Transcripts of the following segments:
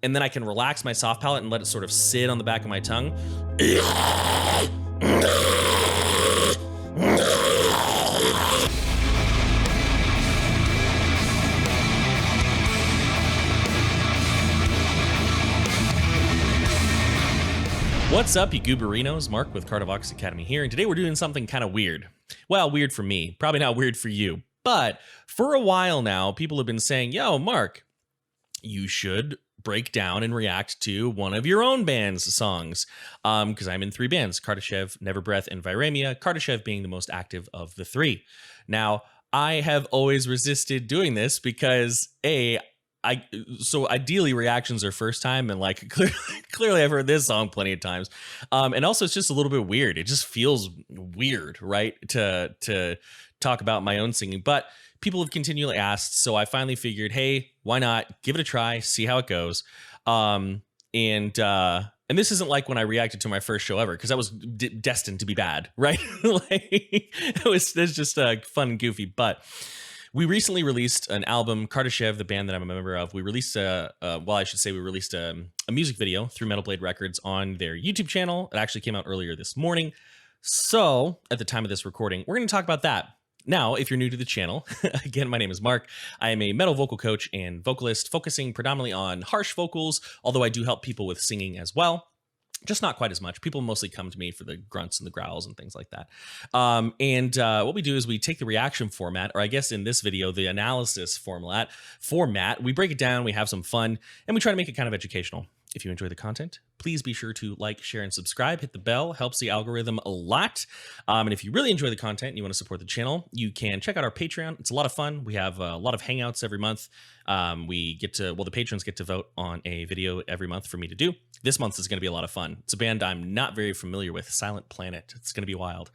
and then I can relax my soft palate and let it sort of sit on the back of my tongue. What's up, you gooberinos? Mark with Kardashev Academy here, and today we're doing something kind of weird. Well, weird for me, probably not weird for you, but for a while now, people have been saying, yo, Mark, you should break down and react to one of your own band's songs. Because I'm in 3 bands, Kardashev, Never Breath, and Viremia, Kardashev being the most active of the 3. Now, I have always resisted doing this because, so ideally reactions are first time, and like clearly I've heard this song plenty of times. And also it's just a little bit weird. It just feels weird, right? To talk about my own singing, but people have continually asked. So I finally figured, hey, why not give it a try, see how it goes. And this isn't like when I reacted to my first show ever, because that was destined to be bad, right? Like it was just fun and goofy, but we recently released an album, Kardashev, the band that I'm a member of. We released we released a music video through Metal Blade Records on their YouTube channel. It actually came out earlier this morning. So at the time of this recording, we're going to talk about that. Now, if you're new to the channel, again, my name is Mark. I am a metal vocal coach and vocalist, focusing predominantly on harsh vocals, although I do help people with singing as well. Just not quite as much. People mostly come to me for the grunts and the growls and things like that. What we do is we take the reaction format, or I guess in this video, the analysis format. We break it down, we have some fun, and we try to make it kind of educational. If you enjoy the content, please be sure to like, share, and subscribe. Hit the bell, helps the algorithm a lot. And if you really enjoy the content and you want to support the channel, you can check out our Patreon. It's a lot of fun. We have a lot of hangouts every month. The patrons get to vote on a video every month for me to do. This month is going to be a lot of fun. It's a band I'm not very familiar with, Silent Planet. It's going to be wild.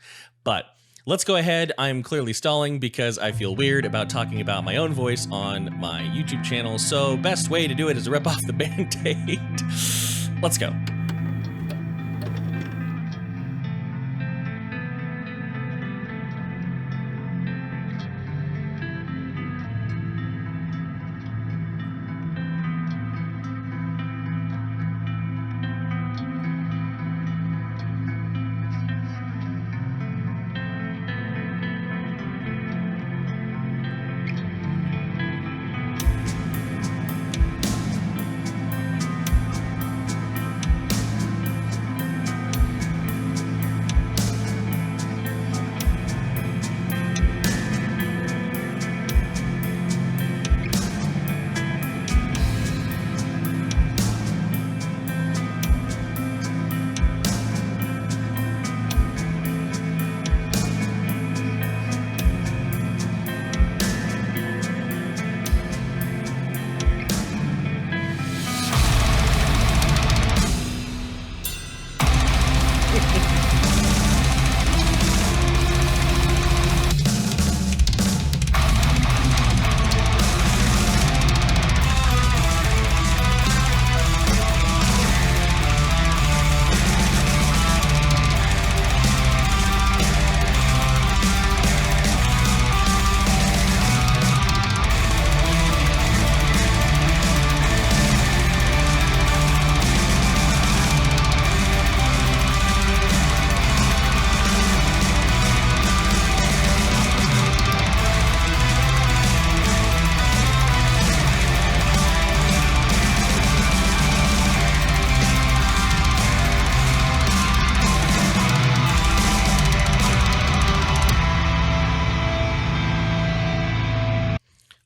But let's go ahead. I'm clearly stalling because I feel weird about talking about my own voice on my YouTube channel. So best way to do it is to rip off the Band-Aid. Let's go.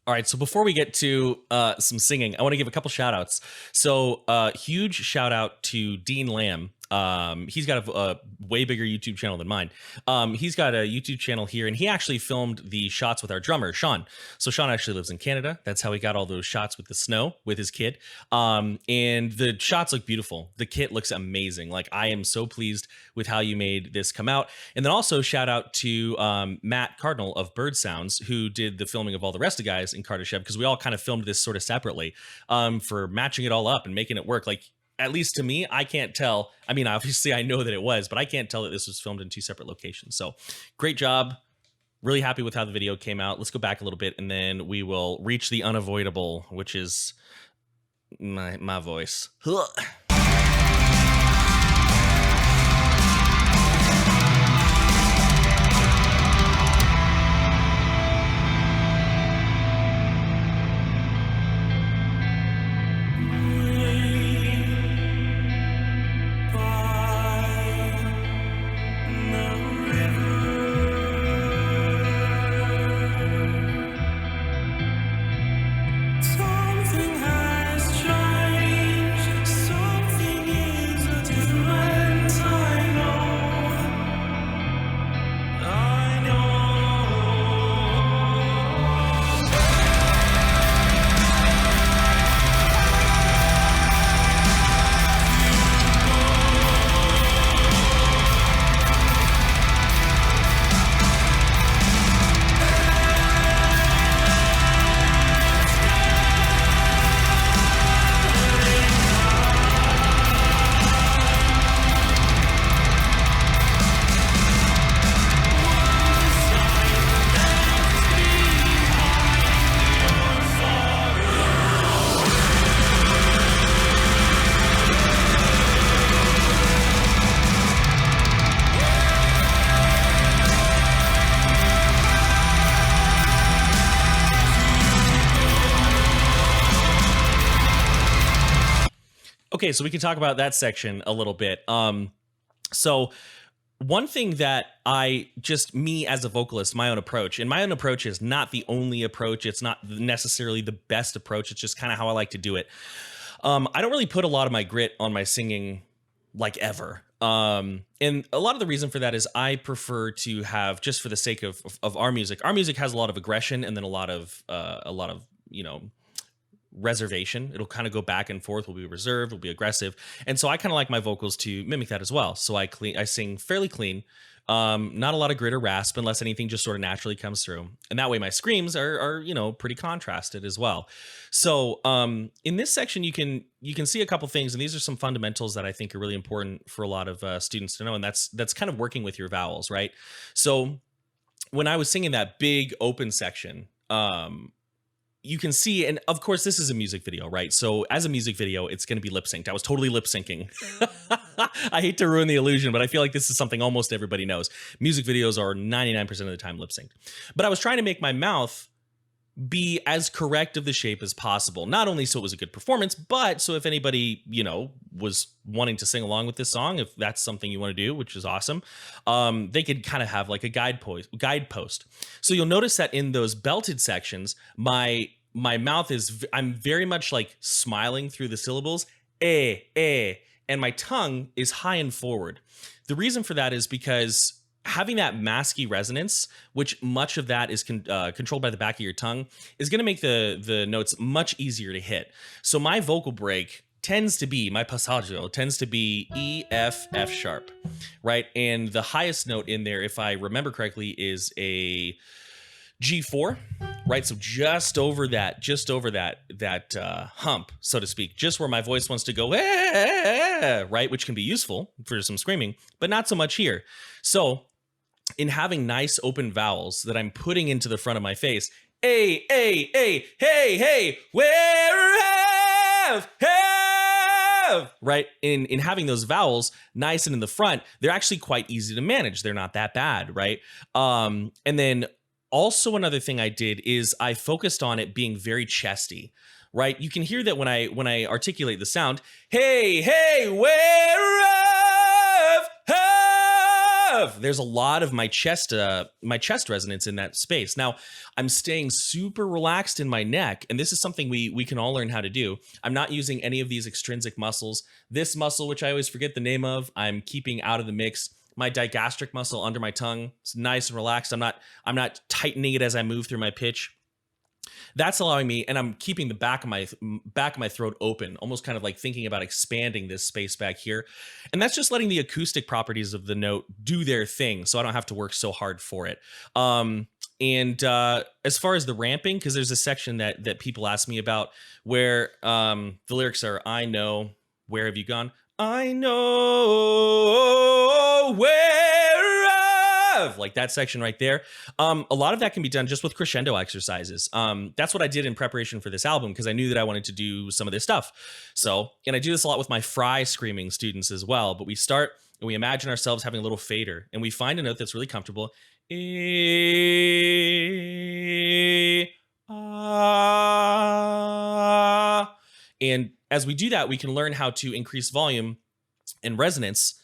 All right, so before we get to some singing, I want to give a couple shout outs. So huge shout out to Dean Lamb. He's got a way bigger YouTube channel than mine. He's got a YouTube channel here, and he actually filmed the shots with our drummer, Sean. So Sean actually lives in Canada. That's how he got all those shots with the snow with his kid. And the shots look beautiful. The kit looks amazing. Like, I am so pleased with how you made this come out. And then also shout out to Matt Cardinal of Bird Sounds, who did the filming of all the rest of the guys in Kardashev, because we all kind of filmed this sort of separately for matching it all up and making it work. Like, at least to me, I can't tell. I mean, obviously I know that it was, but I can't tell that this was filmed in 2 separate locations. So great job. Really happy with how the video came out. Let's go back a little bit, and then we will reach the unavoidable, which is my voice. Okay, so we can talk about that section a little bit. So one thing that me as a vocalist, my own approach, and my own approach is not the only approach. It's not necessarily the best approach. It's just kind of how I like to do it. I don't really put a lot of my grit on my singing like ever. And a lot of the reason for that is I prefer to have, just for the sake of our music has a lot of aggression and then a lot of, reservation. It'll kind of go back and forth. We'll be reserved, we'll be aggressive. And so I kind of like my vocals to mimic that as well. So I sing fairly clean, not a lot of grit or rasp unless anything just sort of naturally comes through. And that way my screams are pretty contrasted as well. So in this section, you can see a couple things, and these are some fundamentals that I think are really important for a lot of students to know. And that's kind of working with your vowels, right? So when I was singing that big open section, you can see, and of course this is a music video, right? So as a music video, it's going to be lip synced. I was totally lip syncing. I hate to ruin the illusion, but I feel like this is something almost everybody knows. Music videos are 99% of the time lip synced. But I was trying to make my mouth be as correct of the shape as possible. Not only so it was a good performance, but so if anybody, was wanting to sing along with this song, if that's something you want to do, which is awesome, they could kind of have like a guidepost. So you'll notice that in those belted sections, my mouth I'm very much like smiling through the syllables, and my tongue is high and forward. The reason for that is because having that masky resonance, which much of that is controlled by the back of your tongue, is going to make the notes much easier to hit. So my vocal break tends to be, my passaggio tends to be E, F, F sharp, right? And the highest note in there, if I remember correctly, is a G4, right? So just over that hump, so to speak, just where my voice wants to go, right? Which can be useful for some screaming, but not so much here. So in having nice open vowels that I'm putting into the front of my face, hey, where have, right? In having those vowels nice and in the front, they're actually quite easy to manage. They're not that bad, right? And then also another thing I did is I focused on it being very chesty, right? You can hear that when I articulate the sound, hey, where have, there's a lot of my chest resonance in that space. Now, I'm staying super relaxed in my neck, and this is something we can all learn how to do. I'm not using any of these extrinsic muscles. This muscle, which I always forget the name of, I'm keeping out of the mix. My digastric muscle under my tongue, it's nice and relaxed. I'm not tightening it as I move through my pitch. That's allowing me, and I'm keeping the back of my throat open, almost kind of like thinking about expanding this space back here. And that's just letting the acoustic properties of the note do their thing, so I don't have to work so hard for it. And as far as the ramping, because there's a section that people ask me about where the lyrics are, I know, where have you gone? I know where have, like that section right there. A lot of that can be done just with crescendo exercises. That's what I did in preparation for this album because I knew that I wanted to do some of this stuff. So, and I do this a lot with my fry screaming students as well, but we start and we imagine ourselves having a little fader and we find a note that's really comfortable. And as we do that, we can learn how to increase volume and resonance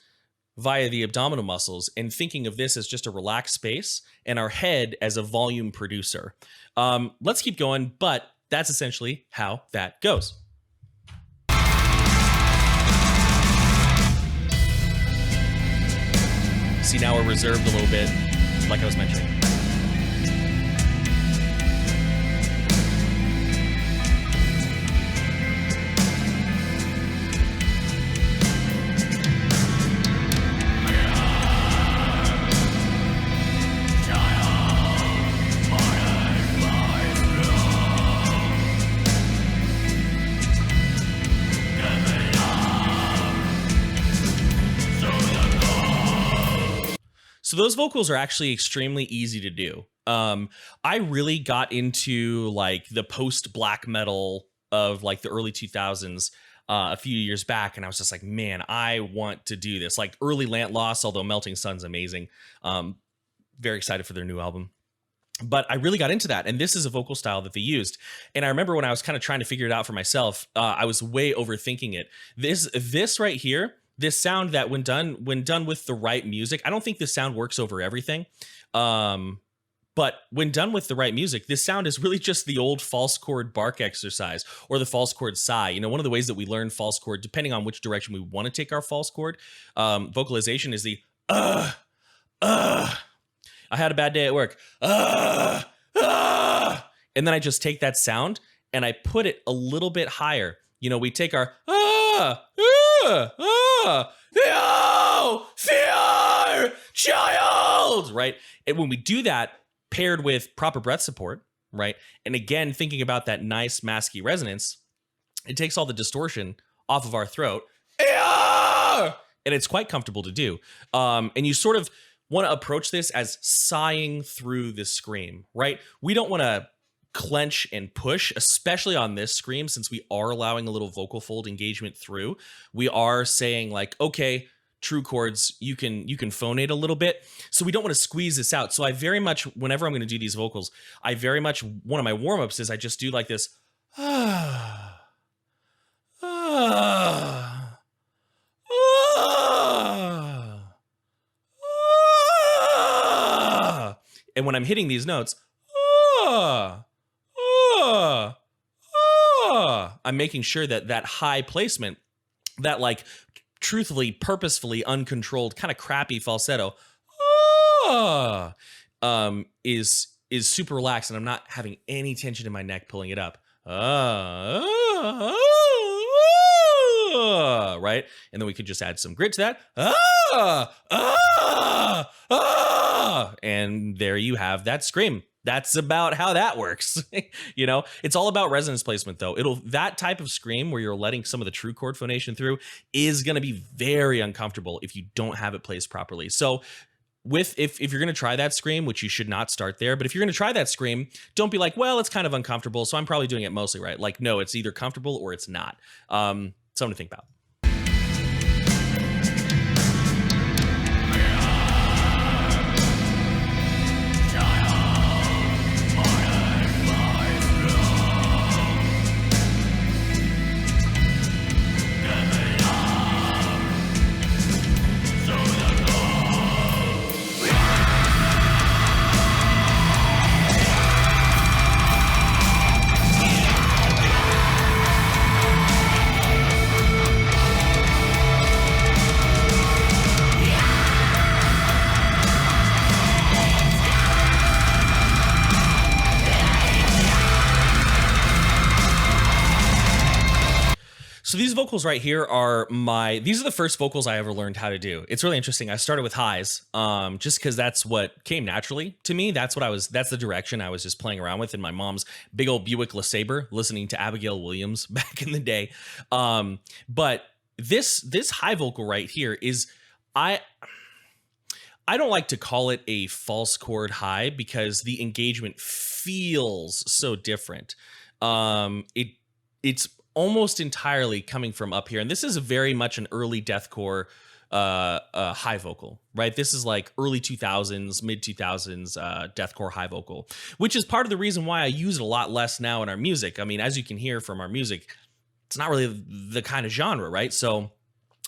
via the abdominal muscles, and thinking of this as just a relaxed space and our head as a volume producer. Let's keep going, but that's essentially how that goes. See, now we're reserved a little bit, like I was mentioning. So those vocals are actually extremely easy to do. I really got into like the post black metal of like the early 2000s a few years back, and I was just like, man, I want to do this. Like early Lant Loss, although Melting Sun's amazing. Very excited for their new album. But I really got into that, and this is a vocal style that they used. And I remember when I was kind of trying to figure it out for myself, I was way overthinking it. This right here, this sound that when done with the right music, I don't think this sound works over everything. But when done with the right music, this sound is really just the old false chord bark exercise or the false chord sigh. You know, one of the ways that we learn false chord, depending on which direction we want to take our false chord, vocalization is the I had a bad day at work. And then I just take that sound and I put it a little bit higher. You know, we take our fear, child, right? And when we do that, paired with proper breath support, right? And again, thinking about that nice masky resonance, it takes all the distortion off of our throat. And it's quite comfortable to do. And you sort of want to approach this as sighing through the scream, right? We don't want to clench and push, especially on this scream, since we are allowing a little vocal fold engagement through. We are saying like, okay, true chords, you can phonate a little bit. So we don't want to squeeze this out. So I very much, whenever I'm going to do these vocals, I very much, one of my warm-ups is I just do like this. And when I'm hitting these notes, I'm making sure that that high placement, that like truthfully, purposefully uncontrolled, kind of crappy falsetto, is super relaxed, and I'm not having any tension in my neck pulling it up. Right? And then we could just add some grit to that. And there you have that scream. That's about how that works. You know, it's all about resonance placement though. That type of scream where you're letting some of the true chord phonation through is going to be very uncomfortable if you don't have it placed properly. So if you're going to try that scream, which you should not start there, but if you're going to try that scream, don't be like, well, it's kind of uncomfortable, so I'm probably doing it mostly right. Like, no, it's either comfortable or it's not. Something to think about. So these vocals right here are these are the first vocals I ever learned how to do. It's really interesting. I started with highs, just because that's what came naturally to me. That's the direction I was just playing around with in my mom's big old Buick LeSabre, listening to Abigail Williams back in the day. But this high vocal right here is, I I don't like to call it a false chord high because the engagement feels so different. It's almost entirely coming from up here, and this is very much an early deathcore high vocal, right? This is like early 2000s, mid 2000s deathcore high vocal, which is part of the reason why I use it a lot less now in our music. I mean, as you can hear from our music, it's not really the kind of genre, right? So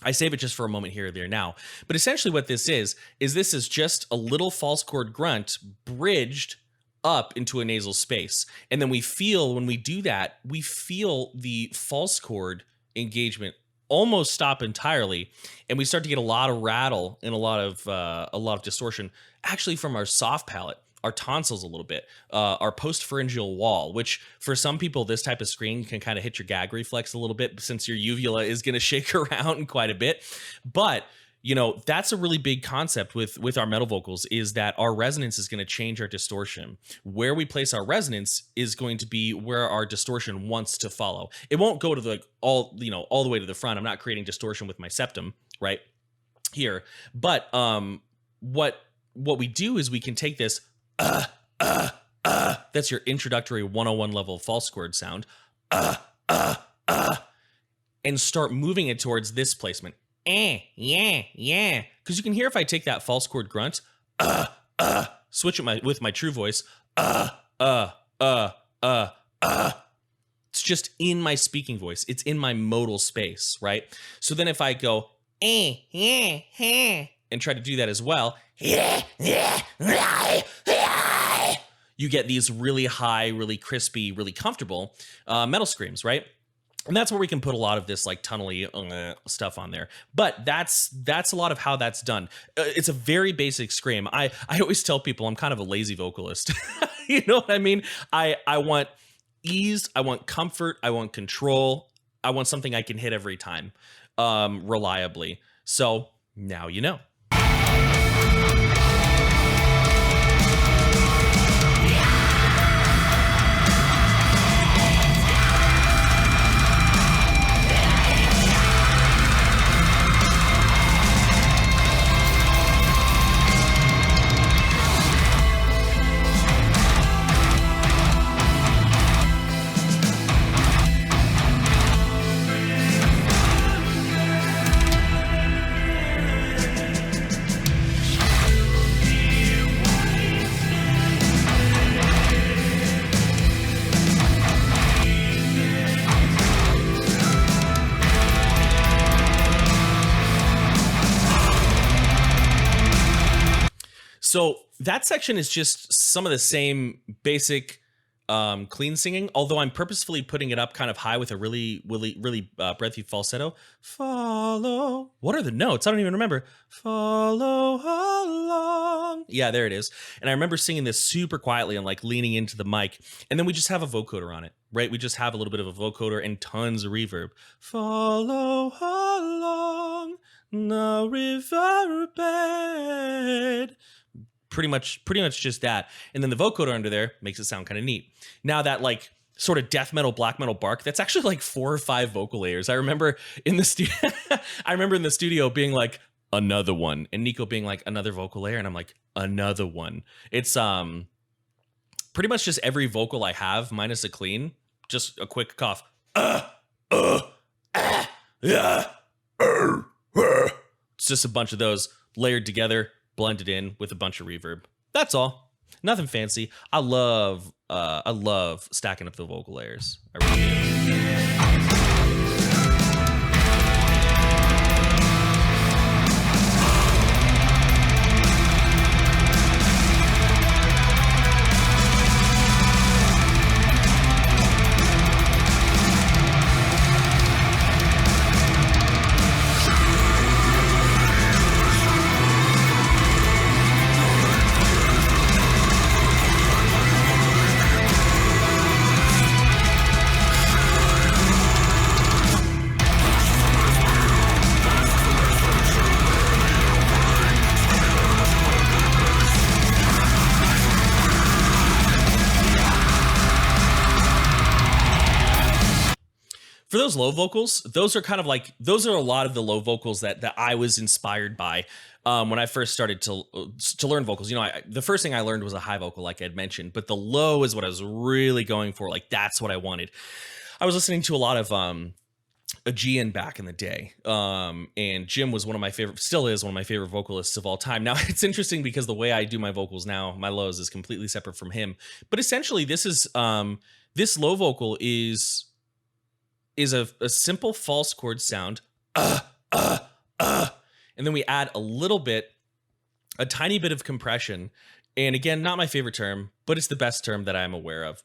I save it just for a moment here or there now. But essentially what this is this is just a little false chord grunt bridged up into a nasal space. And then we feel, when we do that, we feel the false chord engagement almost stop entirely, and we start to get a lot of rattle and a lot of distortion, actually from our soft palate, our tonsils a little bit, our postpharyngeal wall, which for some people, this type of screen can kind of hit your gag reflex a little bit since your uvula is going to shake around quite a bit. But you know, that's a really big concept with our metal vocals, is that our resonance is going to change our distortion. Where we place our resonance is going to be where our distortion wants to follow. It won't go to the all the way to the front. I'm not creating distortion with my septum right here. But what we do is we can take this that's your introductory 101 level false chord sound, and start moving it towards this placement. Yeah. Because you can hear if I take that false chord grunt, switch it with my true voice, it's just in my speaking voice. It's in my modal space, right? So then if I go, and try to do that as well, you get these really high, really crispy, really comfortable metal screams, right? And that's where we can put a lot of this like tunnely stuff on there. But that's a lot of how that's done. It's a very basic scream. I always tell people I'm kind of a lazy vocalist. You know what I mean? I want ease. I want comfort. I want control. I want something I can hit every time reliably. So now you know. So that section is just some of the same basic clean singing, although I'm purposefully putting it up kind of high with a really breathy falsetto. Follow. What are the notes? I don't even remember. Follow along. Yeah, there it is. And I remember singing this super quietly and like leaning into the mic. And then we just have a vocoder on it, right? We just have a little bit of a vocoder and tons of reverb. Follow along the riverbed. Pretty much just that. And then the vocoder under there makes it sound kind of neat. Now that like sort of death metal, black metal bark, that's actually like 4 or 5 vocal layers. I remember in the studio being like, another one. And Nico being like, another vocal layer. And I'm like, another one. It's pretty much just every vocal I have minus a clean, just a quick cough. It's just a bunch of those layered together, blended in with a bunch of reverb. That's all. Nothing fancy. I love stacking up the vocal layers. I really do. For those low vocals, those are kind of like, those are a lot of the low vocals that I was inspired by when I first started to learn vocals. You know, the first thing I learned was a high vocal, like I'd mentioned, but the low is what I was really going for. Like, that's what I wanted. I was listening to a lot of Aegean back in the day, and Jim was one of my favorite, still is one of my favorite vocalists of all time. Now, it's interesting because the way I do my vocals now, my lows, is completely separate from him. But essentially, this is this low vocal is a simple false chord sound, and then we add a tiny bit of compression. And again, not my favorite term, but it's the best term that I'm aware of.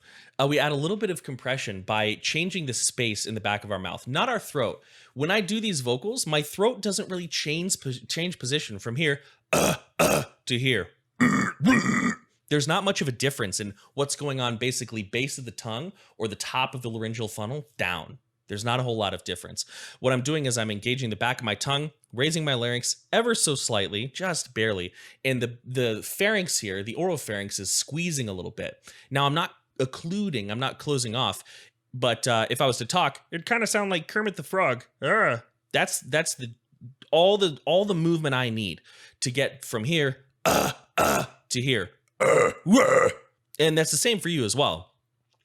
We add a little bit of compression by changing the space in the back of our mouth, not our throat. When I do these vocals, my throat doesn't really change position from here to here. There's not much of a difference in what's going on, basically base of the tongue or the top of the laryngeal funnel down. There's not a whole lot of difference. What I'm doing is I'm engaging the back of my tongue, raising my larynx ever so slightly, just barely, and the pharynx here, the oropharynx, is squeezing a little bit. Now, I'm not occluding, I'm not closing off, but if I was to talk, it'd kind of sound like Kermit the Frog. That's all the movement I need to get from here to here. And that's the same for you as well.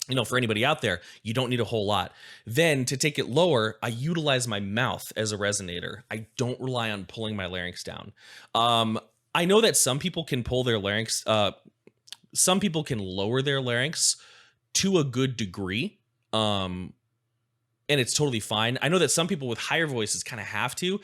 You know, for anybody out there, you don't need a whole lot. Then to take it lower, I utilize my mouth as a resonator. I don't rely on pulling my larynx down. I know that some people can pull their larynx. Some people can lower their larynx to a good degree. And it's totally fine. I know that some people with higher voices kind of have to.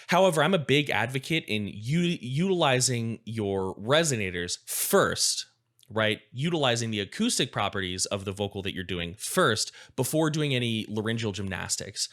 However, I'm a big advocate in utilizing your resonators first, right? Utilizing the acoustic properties of the vocal that you're doing first before doing any laryngeal gymnastics.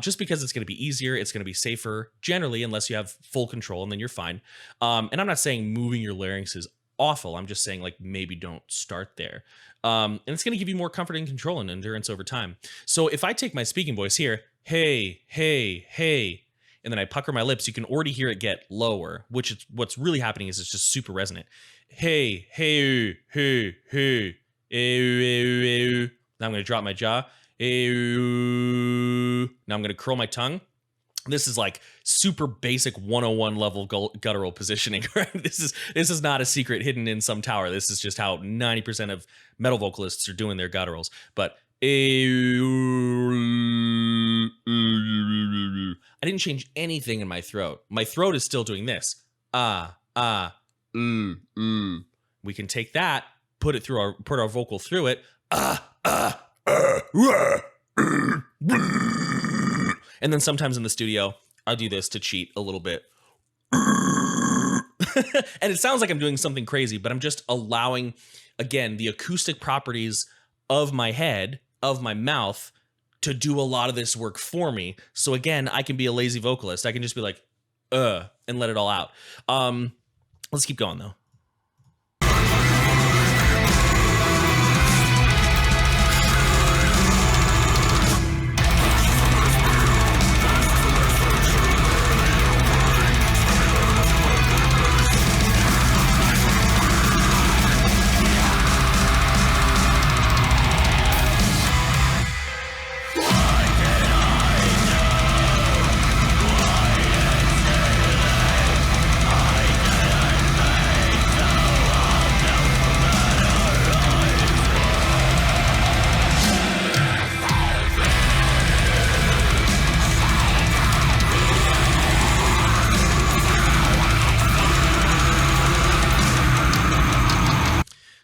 Just because it's going to be easier, it's going to be safer generally, unless you have full control, and then you're fine. And I'm not saying moving your larynx is awful. I'm just saying, like, maybe don't start there. And it's going to give you more comfort and control and endurance over time. So if I take my speaking voice here, hey, hey, hey, and then I pucker my lips, you can already hear it get lower, which is what's really happening is it's just super resonant. Hey, hey, hey, hey, hey. Now I'm going to drop my jaw. Hey, now I'm going to curl my tongue. This is like super basic 101 level guttural positioning, right? This is not a secret hidden in some tower. This is just how 90% of metal vocalists are doing their gutturals. But I didn't change anything in my throat. My throat is still doing this. We can take that, put our vocal through it. And then sometimes in the studio, I'll do this to cheat a little bit. And it sounds like I'm doing something crazy, but I'm just allowing, again, the acoustic properties of my head, of my mouth, to do a lot of this work for me. So again, I can be a lazy vocalist. I can just be like, and let it all out. Let's keep going though.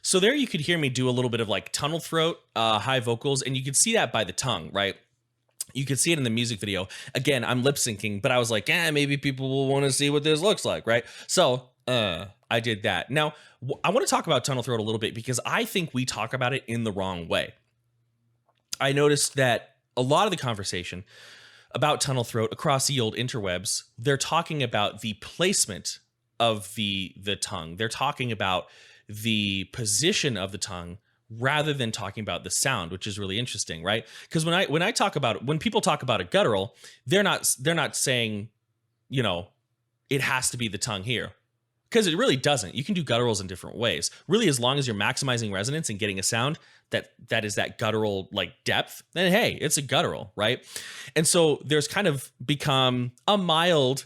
So there you could hear me do a little bit of like tunnel throat, high vocals, and you could see that by the tongue, right? You could see it in the music video. Again, I'm lip syncing, but I was like, maybe people will want to see what this looks like, right? So I did that. Now, I want to talk about tunnel throat a little bit because I think we talk about it in the wrong way. I noticed that a lot of the conversation about tunnel throat across the old interwebs, they're talking about the placement of the tongue. They're talking about the position of the tongue rather than talking about the sound, which is really interesting, right? Because when people talk about a guttural, they're not saying, you know, it has to be the tongue here. because it really doesn't. You can do gutturals in different ways. Really, as long as you're maximizing resonance and getting a sound that is that guttural like depth, then hey, it's a guttural, right? And so there's kind of become a mild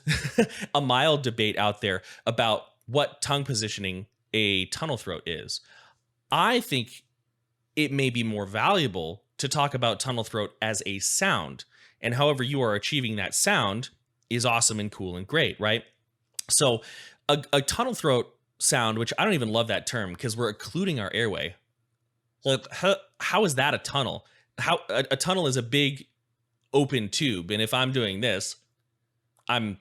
a mild debate out there about what tongue positioning a tunnel throat is. I think it may be more valuable to talk about tunnel throat as a sound, and however you are achieving that sound is awesome and cool and great, right? So a tunnel throat sound, which I don't even love that term because we're occluding our airway. Like, how is that a tunnel? How a tunnel is a big open tube, and if I'm doing this, I'm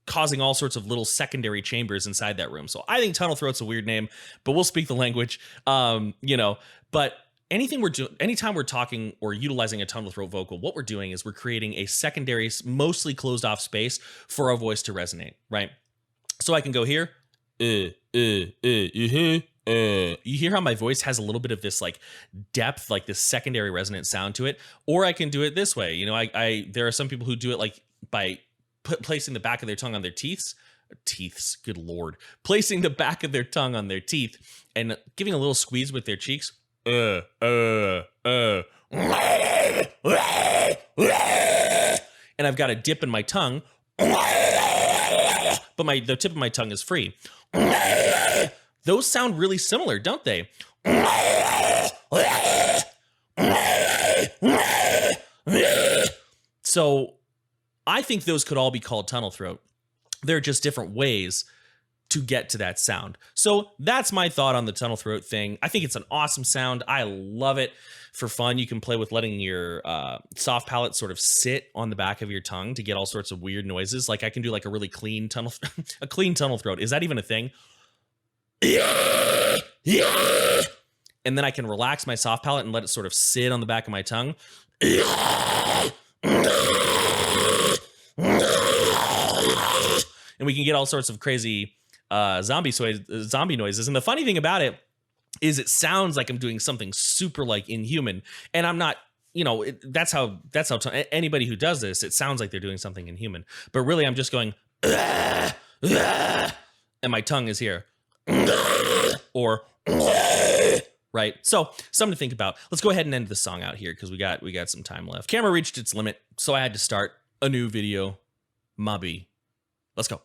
causing all sorts of little secondary chambers inside that room. So I think tunnel throat's a weird name, but we'll speak the language. But anytime we're talking or utilizing a tunnel throat vocal, what we're doing is we're creating a secondary, mostly closed off space for our voice to resonate, right? So I can go here, you hear how my voice has a little bit of this like depth, like this secondary resonant sound to it, or I can do it this way. You know, there are some people who do it like by placing the back of their tongue on their teeths, good Lord, placing the back of their tongue on their teeth and giving a little squeeze with their cheeks. And I've got a dip in my tongue, but the tip of my tongue is free. Those sound really similar, don't they? So I think those could all be called tunnel throat. They're just different ways to get to that sound. So that's my thought on the tunnel throat thing. I think it's an awesome sound. I love it. For fun, you can play with letting your soft palate sort of sit on the back of your tongue to get all sorts of weird noises. Like I can do like a really clean tunnel, a clean tunnel throat. Is that even a thing? And then I can relax my soft palate and let it sort of sit on the back of my tongue. And we can get all sorts of crazy zombie noises. And the funny thing about it is it sounds like I'm doing something super like inhuman. And I'm not, that's how anybody who does this, it sounds like they're doing something inhuman. But really I'm just going, and my tongue is here. Or right. So something to think about. Let's go ahead and end the song out here because we got some time left. Camera reached its limit, so I had to start a new video. Mobby. Let's go.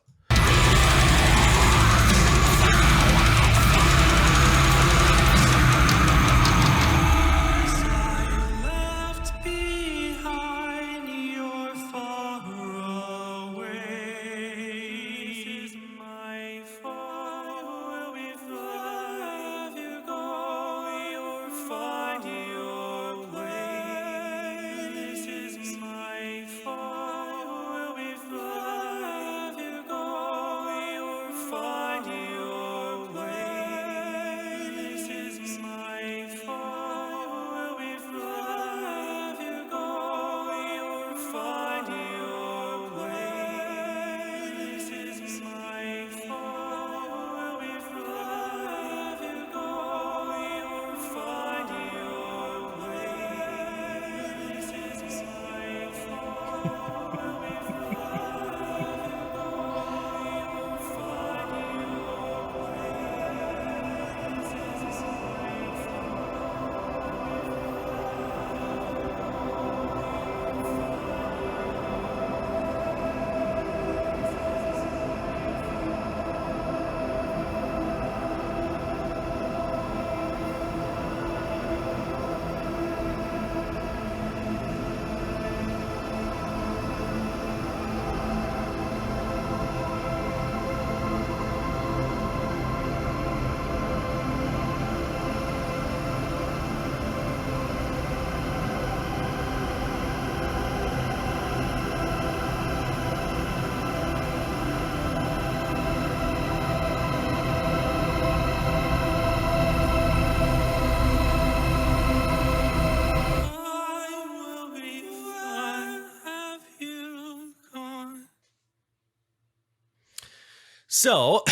So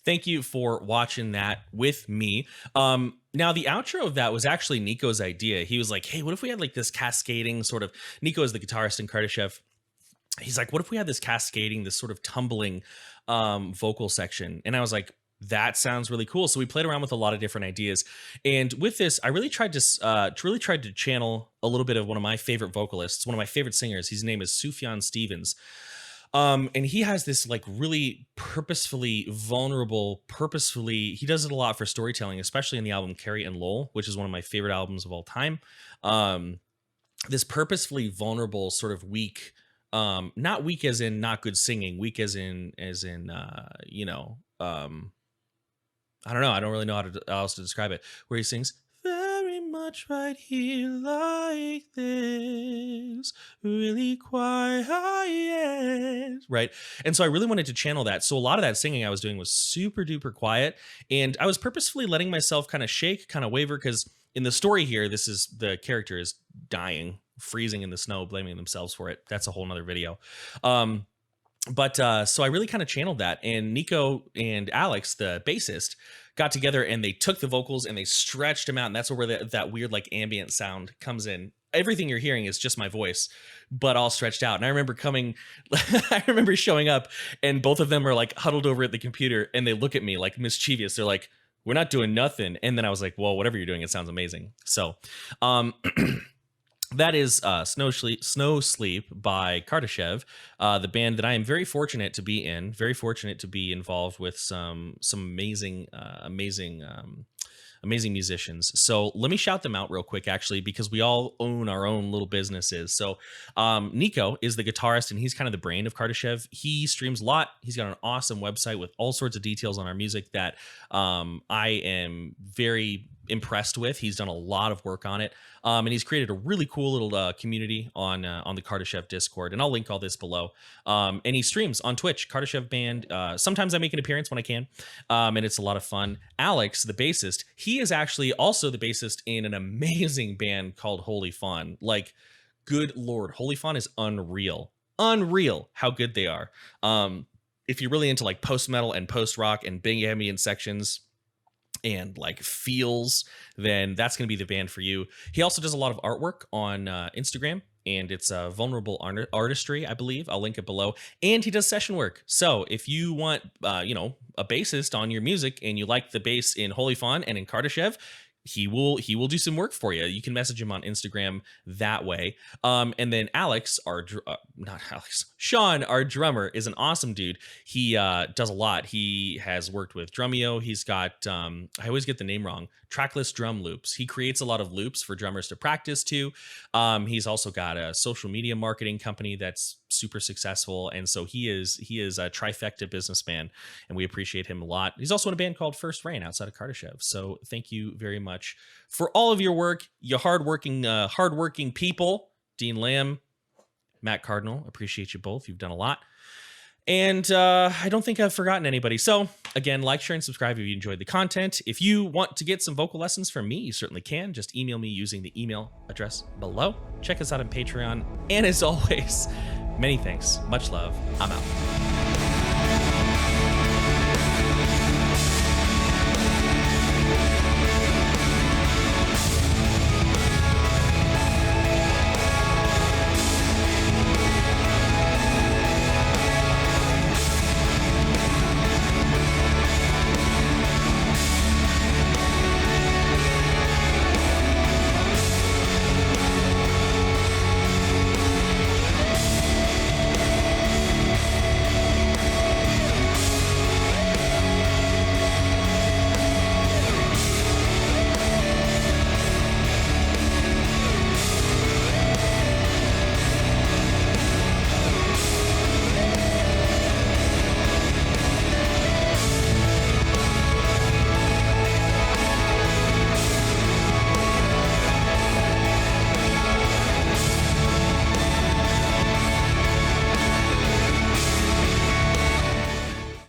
thank you for watching that with me. Now the outro of that was actually Nico's idea. He was like, hey, what if we had like this cascading sort of, Nico is the guitarist in Kardashev he's like, what if we had this cascading, this sort of tumbling vocal section? And I was like, that sounds really cool. So we played around with a lot of different ideas. And with this, I really tried to channel a little bit of one of my favorite vocalists, one of my favorite singers. His name is Sufjan Stevens. And he has this like really purposefully vulnerable, he does it a lot for storytelling, especially in the album Carrie and Lowell, which is one of my favorite albums of all time. This purposefully vulnerable sort of weak, not weak as in not good singing, weak as in you know, I don't know. I don't really know how else to describe it. Where he sings, very much right here like this, really quiet, right? And so I really wanted to channel that. So a lot of that singing I was doing was super duper quiet. And I was purposefully letting myself kind of shake, kind of waver, because in the story here, the character is dying, freezing in the snow, blaming themselves for it. That's a whole nother video. So I really kind of channeled that, and Nico and Alex, the bassist, got together and they took the vocals and they stretched them out. And that's where that weird like ambient sound comes in. Everything you're hearing is just my voice, but all stretched out. And I remember I remember showing up and both of them are like huddled over at the computer and they look at me like mischievous. They're like, we're not doing nothing. And then I was like, well, whatever you're doing, it sounds amazing. So, that is Snow Sleep by Kardashev, the band that I am very fortunate to be in, very fortunate to be involved with some amazing musicians. So let me shout them out real quick, actually, because we all own our own little businesses. So Nico is the guitarist, and he's kind of the brain of Kardashev. He streams a lot. He's got an awesome website with all sorts of details on our music that I am very impressed with. He's done a lot of work on it, and he's created a really cool little community on the Kardashev Discord, and I'll link all this below. And he streams on Twitch, Kardashev Band. Sometimes I make an appearance when I can, and it's a lot of fun. Alex, the bassist, he is actually also the bassist in an amazing band called Holy Fawn. Like, good Lord, Holy Fawn is unreal how good they are. If you're really into like post metal and post rock and big ambient sections and like feels, then that's going to be the band for you. He also does a lot of artwork on Instagram, and it's Vulnerable Artistry, I believe. I'll link it below. And he does session work. So if you want, a bassist on your music and you like the bass in Holy Fawn and in Kardashev, he will do some work for you. You can message him on Instagram that way. And then Sean, our drummer, is an awesome dude. He does a lot. He has worked with Drumeo. He's got, I always get the name wrong, trackless drum loops. He creates a lot of loops for drummers to practice to. He's also got a social media marketing company that's super successful, and so he is a trifecta businessman, and we appreciate him a lot. He's also in a band called First Rain outside of Kardashev. So thank you very much for all of your work, you hardworking people. Dean Lamb, Matt Cardinal, appreciate you both. You've done a lot. And I don't think I've forgotten anybody. So again, like, share, and subscribe if you enjoyed the content. If you want to get some vocal lessons from me, you certainly can. Just email me using the email address below. Check us out on Patreon. And as always, many thanks. Much love. I'm out.